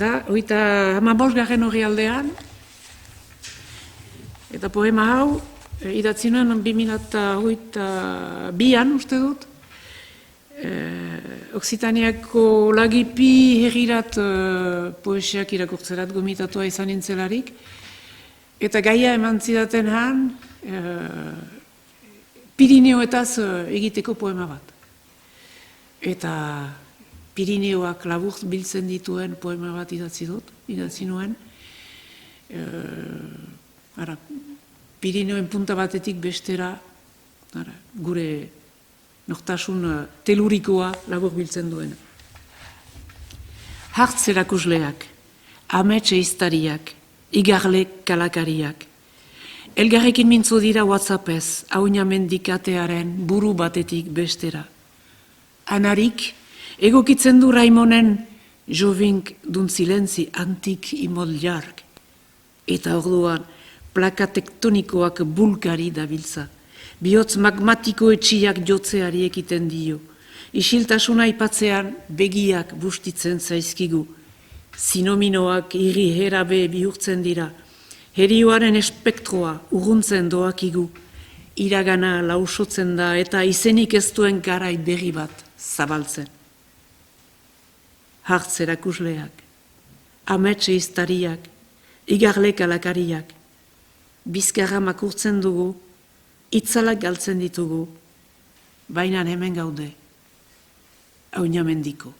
da, oita hamabosgarren hori aldean, eta poema hau, idatzi nuen 2022an, uste dut, Oksitaniako lagipi herrirat poesiak irakurtzerat gomitatua izan nintzelarik, eta gaia eman zidaten han, Pirineoetaz egiteko poema bat. Eta Pirineoak labur biltzen dituen poema bat idatzi nuen. Pirineoen punta batetik bestera, gure nortasun telurikoa labur biltzen duena. Hartz erakusleak, amets eiztariak, igarle kalakariak. Elgarrekin mintzo dira WhatsAppez, hauina mendikatearen buru batetik bestera. Anarik, egokitzen du Raimonen jovink dun silentzi antik imoljark. Eta orduan, plaka tektonikoak bulkari dabiltza. Bihotz magmatiko etxiak jotzeari ekiten dio. Isiltasuna ipatzean begiak bustitzen zaizkigu. Sinominoak irri herabe bihurtzen dira. Herioaren espektroa urruntzen doakigu. Iragana lausotzen da eta izenik ez duen garai berri bat zabaltzen. Hartz erakusleak, amets eiztariak, igarle kalakariak. Bizkarra makurtzen dugu, itzalak galtzen ditugu, baina hemen gaude, hauina mendiko.